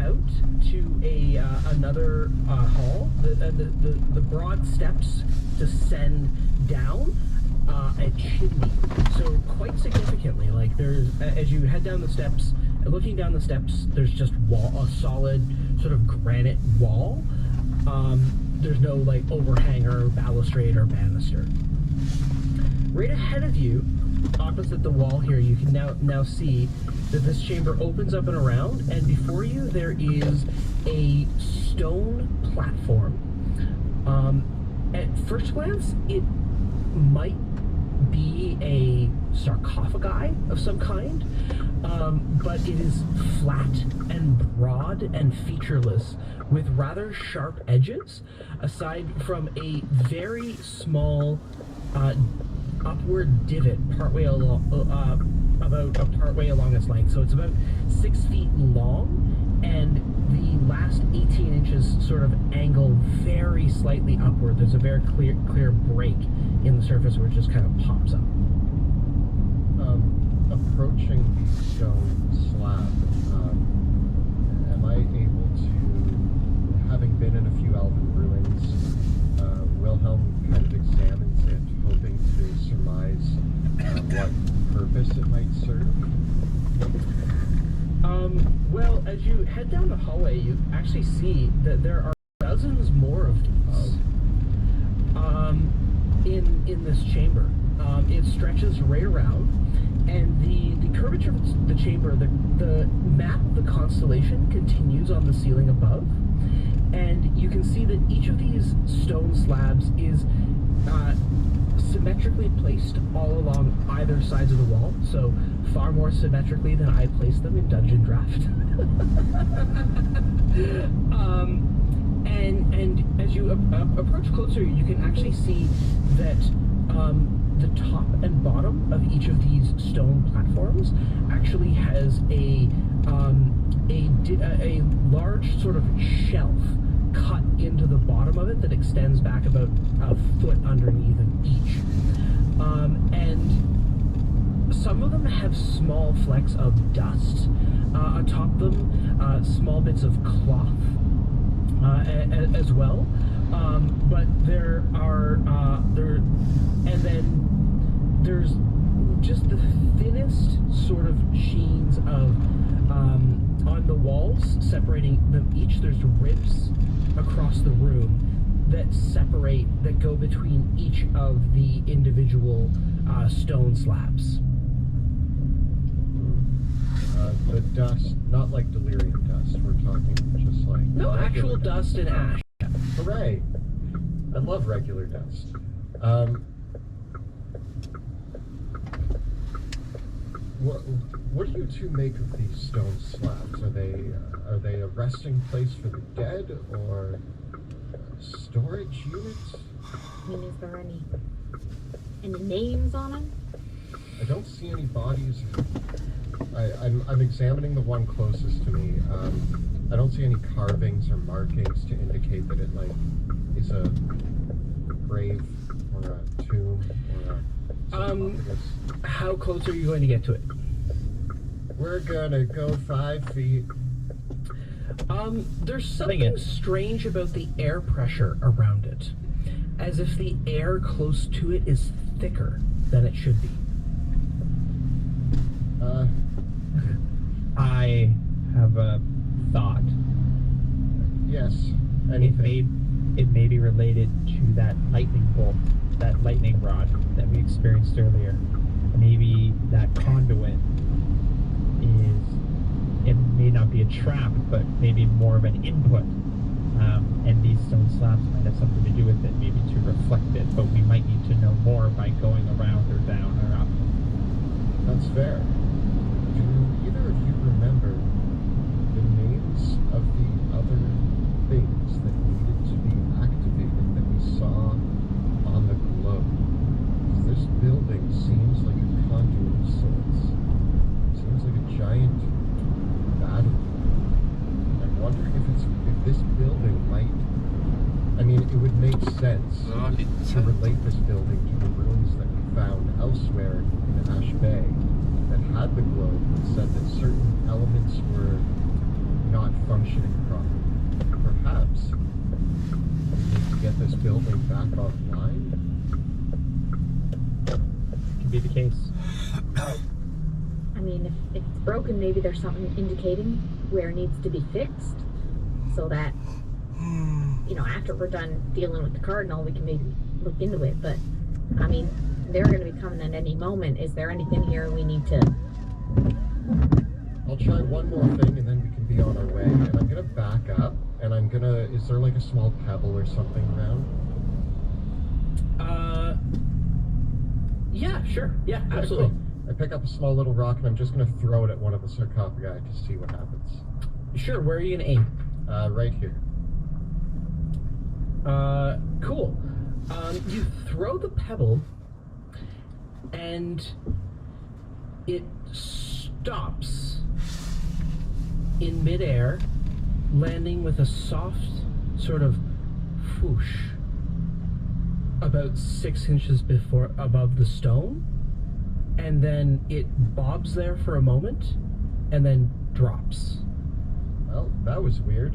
out to another hall. The broad steps descend down a chimney. So quite significantly, like there's as you head down the steps, looking down the steps, there's just a solid sort of granite wall. There's no like overhang or balustrade or banister. Right ahead of you, opposite the wall here, you can now see that this chamber opens up and around, and before you there is a stone platform. At first glance, it might be a sarcophagi of some kind, but it is flat and broad and featureless with rather sharp edges, aside from a very small upward divot partway along, partway along its length. So it's about 6 feet long, and the last 18 inches sort of angle very slightly upward. There's a very clear break in the surface where it just kind of pops up. Approaching the stone slab, am I able to, having been in a few elven ruins, Wilhelm kind of examines it, hoping to surmise what purpose it might serve? Well, as you head down the hallway, you actually see that there are dozens more of these in this chamber. It stretches right around, and the curvature of the chamber, the map of the constellation continues on the ceiling above, and you can see that each of these stone slabs is symmetrically placed all along either sides of the wall, so far more symmetrically than I placed them in Dungeon Draft. And as you approach closer, you can actually see that the top and bottom of each of these stone platforms actually has a large sort of shelf cut into the bottom of it that extends back about a foot underneath of each. And some of them have small flecks of dust atop them, small bits of cloth as well. But there are and then there's just the thinnest sort of sheens of on the walls separating them each. There's ribs across the room that go between each of the individual stone slabs. The dust, not like delirium dust, we're talking just like... No, actual dust and ash. Hooray! I love regular dust. What do you two make of these stone slabs? Are they a resting place for the dead, or a storage unit? I mean, is there any names on them? I don't see any bodies. I'm examining the one closest to me. I don't see any carvings or markings to indicate that it is a grave or a tomb or a sarcophagus. How close are you going to get to it? We're gonna go 5 feet. There's something strange about the air pressure around it, as if the air close to it is thicker than it should be. I have a thought. Yes. Anything. It may be related to that lightning bolt, that lightning rod that we experienced earlier. Maybe that conduit it may not be a trap, but maybe more of an input. And these stone slabs might have something to do with it, maybe to reflect it, but we might need to know more by going around or down or up. That's fair. Do either of you remember the names of the other things that needed to be activated that we saw on the globe? This building seems like a conduit of sorts. It seems like a giant battle. I wonder if this building might... I mean, it would make sense to relate this building to the ruins that we found elsewhere in Ash Bay that had the globe and said that certain elements were not functioning properly. Perhaps we need to get this building back online. Could be the case. I mean, if it's broken, maybe there's something indicating where it needs to be fixed, so that, you know, after we're done dealing with the cardinal, we can maybe look into it. But, I mean, they're going to be coming at any moment. Is there anything here we need to... I'll try one more thing and then we can be on our way. And I'm gonna back up and I'm gonna... Is there like a small pebble or something around? Yeah, sure. Yeah, Okay, absolutely. cool. I pick up a small little rock and I'm just gonna throw it at one of the sarcophagi to see what happens. Sure, where are you gonna aim? Right here. Cool. You throw the pebble, and it stops in midair, landing with a soft sort of whoosh about 6 inches above the stone, and then it bobs there for a moment, and then drops. Well, that was weird.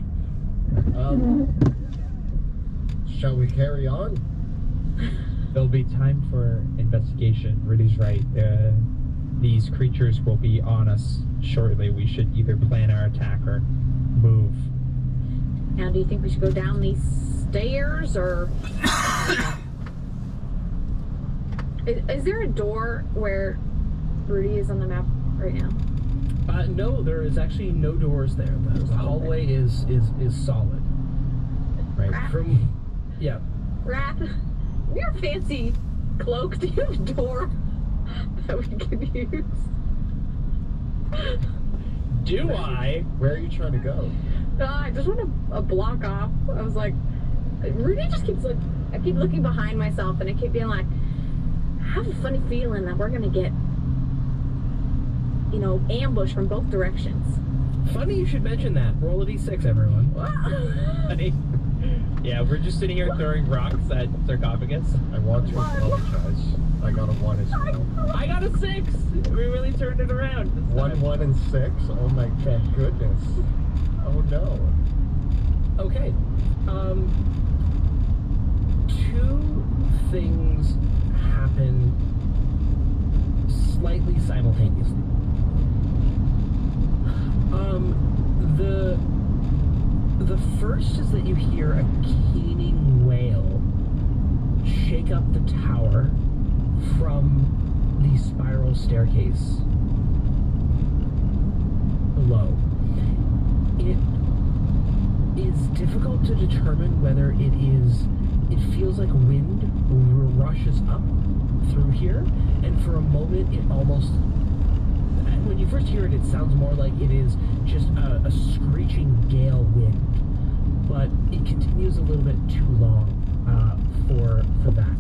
Shall we carry on? There'll be time for investigation. Rudy's right. These creatures will be on us shortly. We should either plan our attack or move. Now, do you think we should go down these stairs, or... Is there a door where Rudy is on the map right now? No, there is actually no doors there. The hallway is solid. Right. Yeah. Wrath, your fancy cloak, do you have a door that we can use? Do I? Where are you trying to go? I just want to block off. I was like, Rudy just keeps like, I keep looking behind myself and I keep being like, I have a funny feeling that we're going to get, you know, ambushed from both directions. Funny you should mention that. Roll a d6, everyone. Funny. Yeah, we're just sitting here throwing rocks at sarcophagus. I want to apologize. I got a 1 as well. I got a 6! We really turned it around this time. 1, and 6? Oh my goodness. Oh no. Okay. Two things happen slightly simultaneously. The first is that you hear a keening wail shake up the tower from the spiral staircase below. It is difficult to determine whether it feels like wind rushes up through here, and for a moment it almost, when you first hear it, it sounds more like it is just a screeching gale wind, but it continues a little bit too long for that.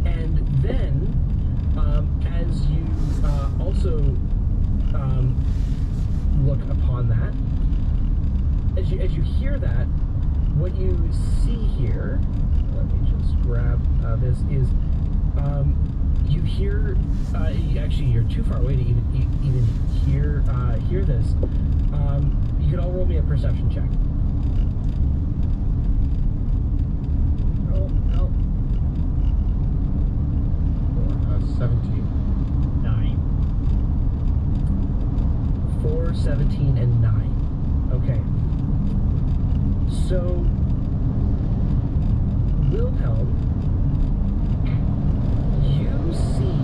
And then, as you also look upon that, as you hear that, what you see here, let me just grab this, is you hear, actually you're too far away to even hear this. You can all roll me a perception check. Oh, no. 17. 9. 4, 17, and 9. Okay. So, Wilhelm, you see,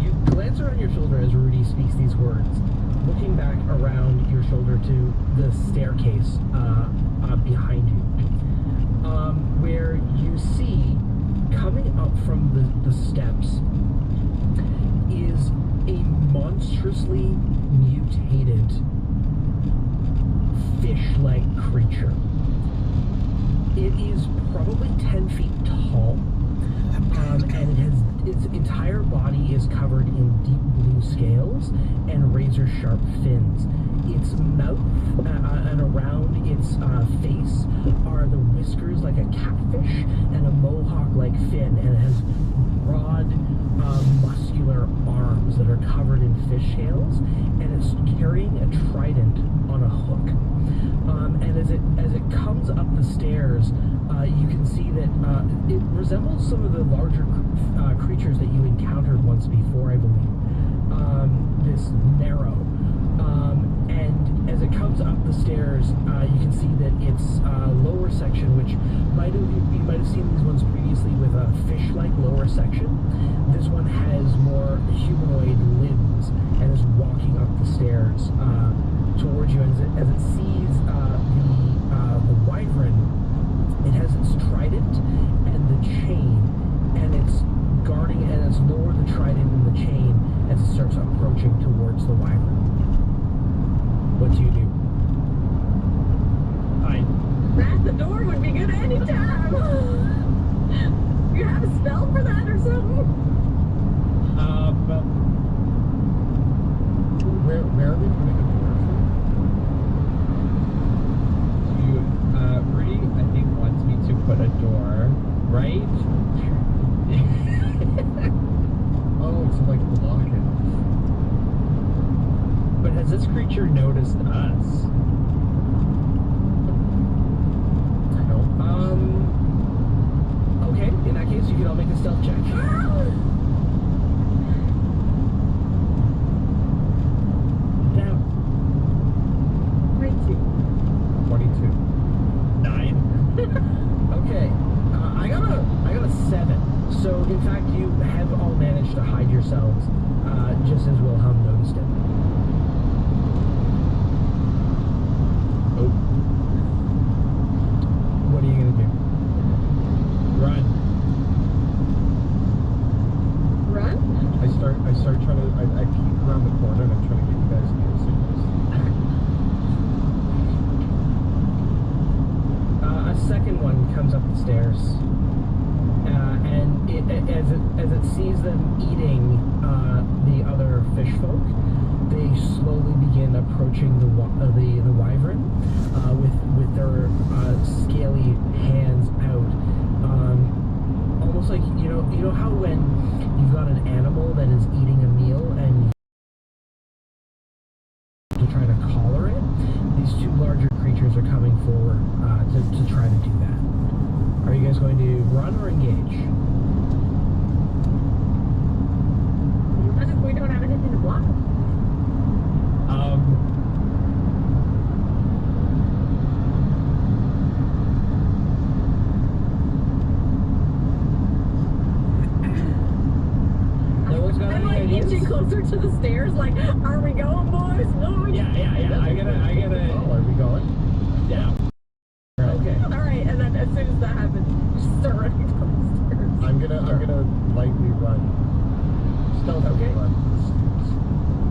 you glance around your shoulder as Rudy speaks these words, looking back around your shoulder to the staircase behind you, where you see, coming up from the steps, is a monstrously mutated fish-like creature. It is probably 10 feet tall, and its entire body is covered in deep blue scales and razor-sharp fins. Its mouth and around its face are the whiskers like a catfish and a mohawk-like fin, and it has broad, muscular arms that are covered in fish scales, and it's carrying a trident on a hook. And as it comes up the stairs, you can see that it resembles some of the larger creatures that you encountered once before, I believe. This narrow. And as it comes up the stairs, you can see that its lower section, which you might have seen these ones previously with a fish-like lower section. This one has more humanoid limbs and is walking up the stairs towards you. As it sees the wyvern, it has its trident and the chain, and it's guarding, and it's lowered the trident and the chain as it starts approaching towards the wyvern. What do you do? Rat the door would be good anytime. You have a spell for that or something? Where are they putting a door Rudy, I think, wants me to put a door, right? Oh, to like block it. But has this creature noticed us? No. Okay, in that case, you can all make a stealth check. Down. 22. 22. 9. Okay, I got a 7. So in fact, you have all managed to hide yourselves, just as Wilhelm noticed it. Oh. What are you gonna do? Run. Run? I start trying to, I peek around the corner and I'm trying to get you guys near signals. A second one comes up the stairs, and as it sees them eating the other fish folk, they slowly begin approaching the wyvern with their scaly hands out, almost like you know how when you've got an animal that is eating a meal and to try to collar it. These two larger creatures are coming forward to try to do that. Are you guys going to run or engage? What if we don't have anything to block them? No one's got I'm any like ideas? inching closer to the stairs, like, are we going, boys? No, Yeah. I gotta. Oh, are we going? Yeah. Okay. Alright, and then as soon as that happens, just start running down the stairs. I'm gonna lightly run. Stealthily Okay. run the stairs.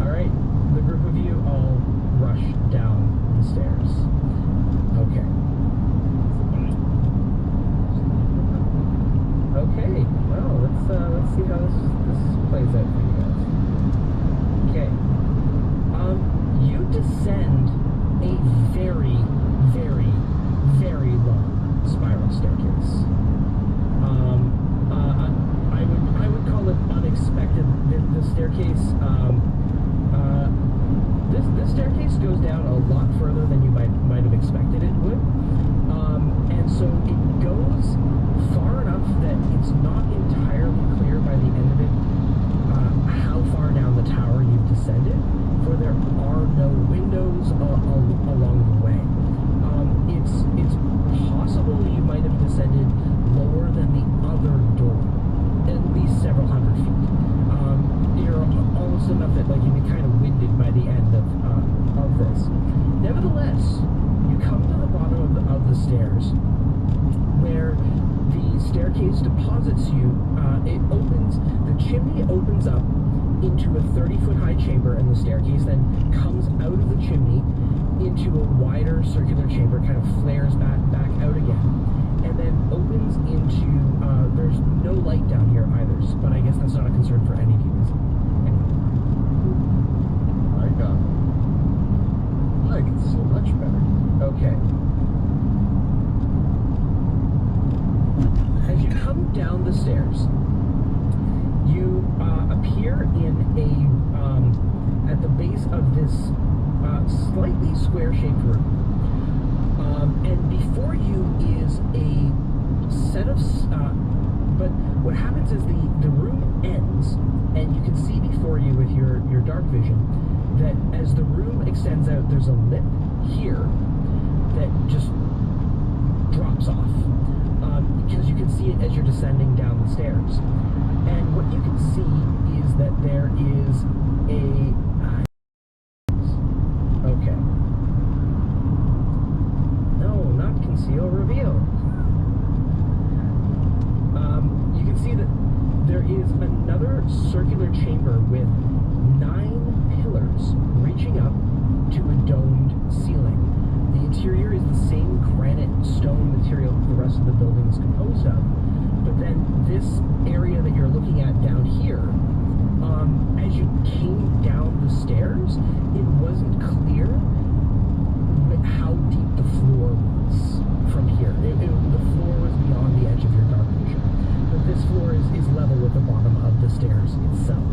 All right. The group of you all rush down the stairs. Okay. Okay. Well, let's see how this plays out for you guys. Okay. You descend a very, very, very long spiral staircase. I would call it unexpected. The staircase. This staircase goes down a lot further than you might have expected it would. And so it goes far enough that it's not entirely clear by the end of it how far down the tower you've descended, for there are no windows along the way. It's possible you might have descended lower than the other door, at least several hundred feet. You're almost enough that like you'd be kind of winded by the end of this. Nevertheless, you come to the bottom of the stairs, where the staircase deposits you. It opens. The chimney opens up into a 30-foot high chamber, and the staircase then comes out of the chimney into a wider circular chamber, kind of flares back out again, and then opens into. There's no light down here either, but I guess that's not a concern for any of you. I got it. I can see much better. Okay. As you come down the stairs, you appear in this slightly square-shaped room. And before you is a set of... but what happens is the room ends, and you can see before you with your dark vision that as the room extends out, there's a lip here that just drops off. Because you can see it as you're descending down the stairs. And what you can see is that there is a... okay. No, not conceal, reveal. You can see that there is another circular chamber with 9 pillars reaching up to a domed ceiling. The interior is the same granite stone material the rest of the building is composed of. But then this area that you're looking at down here, as you came down the stairs, it wasn't clear how deep the floor was from here. The floor was beyond the edge of your dark vision. But this floor is level with the bottom of the stairs itself.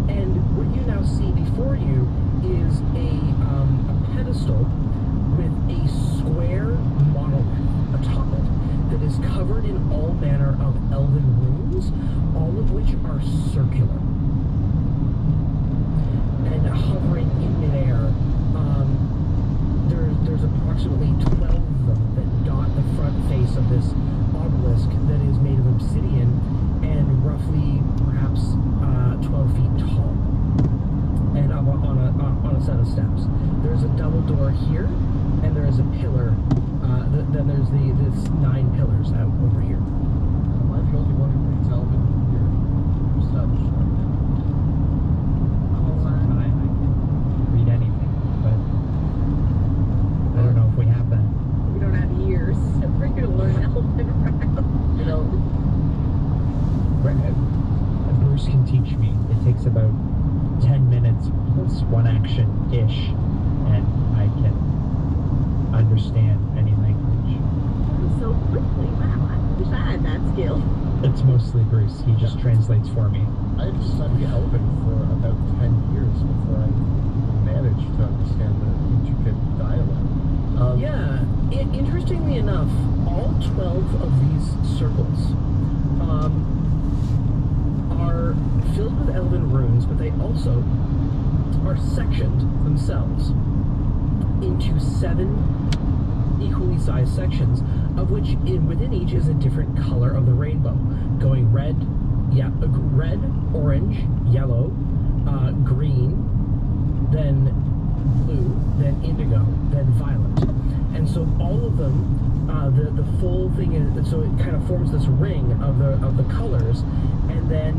And what you now see before you is a pedestal with a square monolith atop it that is covered in all manner of elven runes, all of which are circular. And hovering in midair, there's approximately 12 of them that dot the front face of this obelisk that is made of obsidian and roughly perhaps 12 feet tall, and up on a set of steps. There's a double door here, and there is a pillar. Then there's this 9 pillars out over here. Am I the only one who reads Elven here? Established right now. I can read anything, but I don't know if we have that. We don't have years. We're going to learn Elven. You know, Bruce can teach me. It takes about 10 minutes plus 1 action-ish, and I can understand any language. So quickly. Wow, I wish I had that skill. It's mostly Bruce. He just translates for me. I had studied Elven for about 10 years before I managed to understand the intricate dialect. Interestingly enough, all 12 of these circles are filled with elven runes, but they also are sectioned themselves into 7 equally sized sections, of which within each is a different color of the rainbow, going red, orange, yellow, green, then blue, then indigo, then violet. And so all of them, the full thing is, so it kind of forms this ring of the colors, and then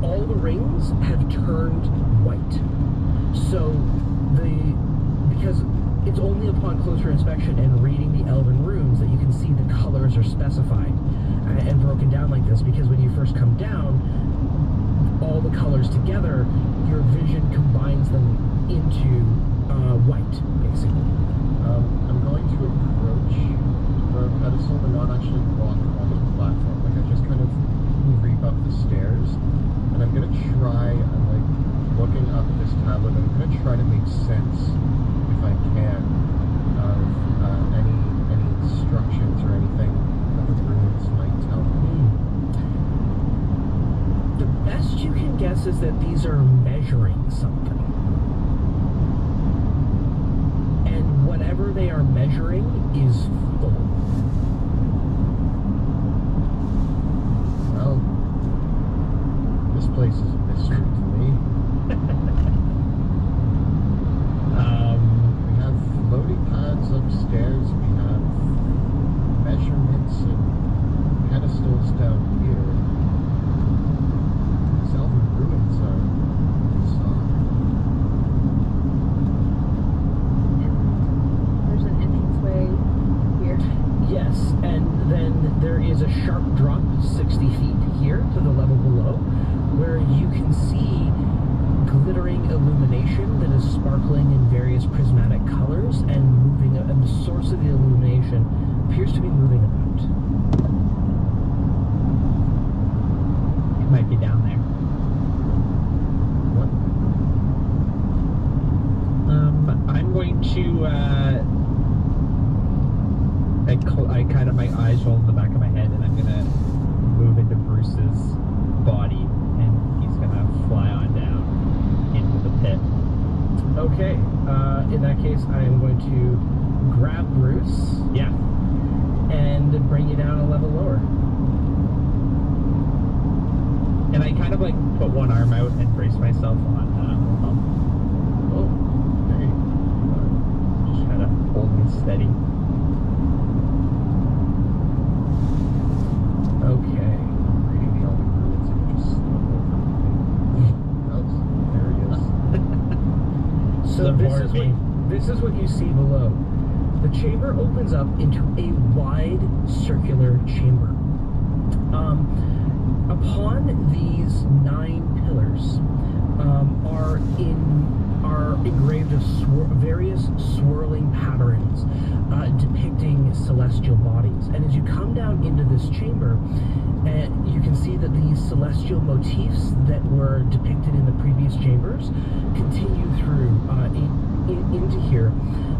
all the rings have turned white. So because it's only upon closer inspection and reading the elven runes that you can see the colors are specified and broken down like this, because when you first come down, all the colors together, your vision combines them into white, basically. I'm going to approach the pedestal, but not actually walk onto the platform. Like, I just kind of creep up the stairs, and I'm going to try, looking up at this tablet, I'm going to try to make sense, if I can, of any instructions or anything that the runes might tell me. The best you can guess is that these are measuring something. And whatever they are measuring is full. Well, this place is a mystery to me. We have floating pads upstairs, we have measurements and pedestals down here. These elven ruins are bizarre. And there's an entranceway here. Yes, and then there is a sharp drop 60 feet here to the level below, where you can see glittering illumination that is sparkling in various prismatic colors and moving, and the source of the illumination appears to be moving about. It might be down there. What to, I kind of, my eyes roll in the back of my head, and I'm gonna move into Bruce's body, and he's gonna fly on down into the pit. Okay. In that case, I am going to grab Bruce Yeah. and bring you down a level lower. And I kind of like put one arm out and brace myself on Wilhelm. Oh. Hey, Just kind of hold me steady. Okay. reading the Elden Ruins and you just slip over. There he is. So The this more is me. this is what you see below. The chamber opens up into a wide circular chamber. Upon these 9 pillars are engraved various swirling patterns depicting celestial bodies. And as you come down into this chamber, you can see that these celestial motifs that were depicted in the previous chambers continue through into here,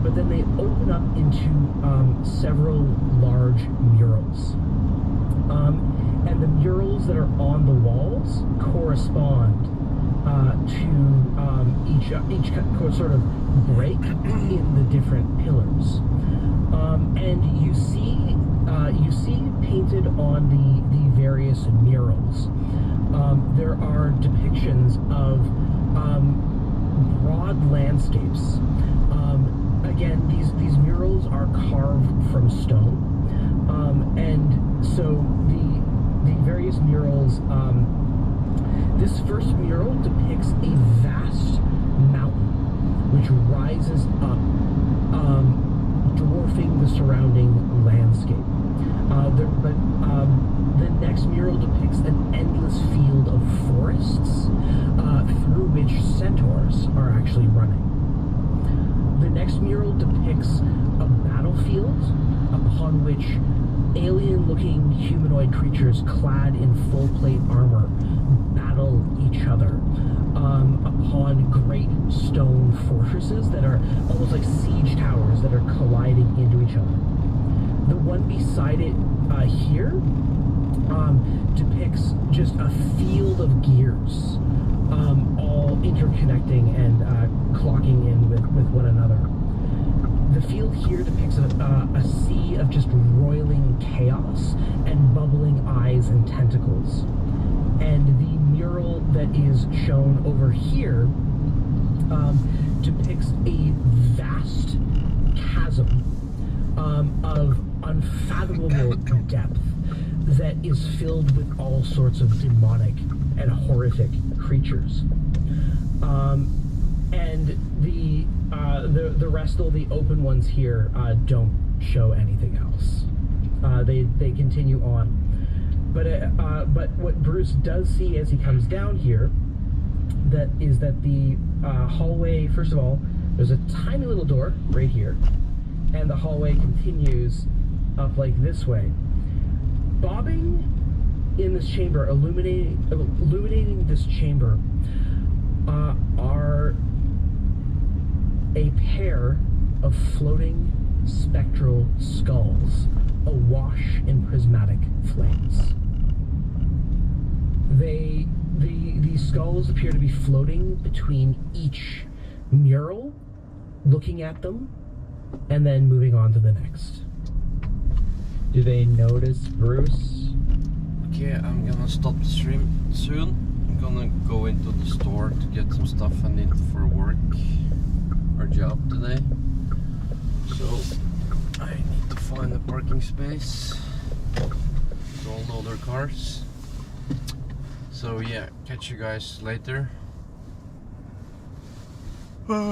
but then they open up into several large murals. And the murals that are on the walls correspond to each sort of break in the different pillars. And you see painted on the various murals, there are depictions of broad landscapes. Again, these murals are carved from stone, and so the various murals. This first mural depicts a vast mountain which rises up, dwarfing the surrounding landscape. The next mural depicts an endless field of forests through which centaurs are actually running. The next mural depicts a battlefield upon which alien-looking humanoid creatures clad in full-plate armor battle each other upon great stone fortresses that are almost like siege towers that are colliding into each other. The one beside it here depicts just a field of gears all interconnecting and clocking in with one another. The field here depicts a sea of just roiling chaos and bubbling eyes and tentacles. And the mural that is shown over here depicts a vast chasm of unfathomable depth that is filled with all sorts of demonic and horrific creatures. And the rest of the open ones here don't show anything else. They continue on. But what Bruce does see as he comes down here is that the hallway, first of all, there's a tiny little door right here, and the hallway continues up like this way. Bobbing in this chamber, illuminating this chamber, are a pair of floating spectral skulls awash in prismatic flames. These skulls appear to be floating between each mural, looking at them, and then moving on to the next. Do they notice Bruce? Okay, I'm gonna stop the stream soon. I'm gonna go into the store to get some stuff I need for work or job today. So I need to find a parking space to all the other cars. So yeah, catch you guys later.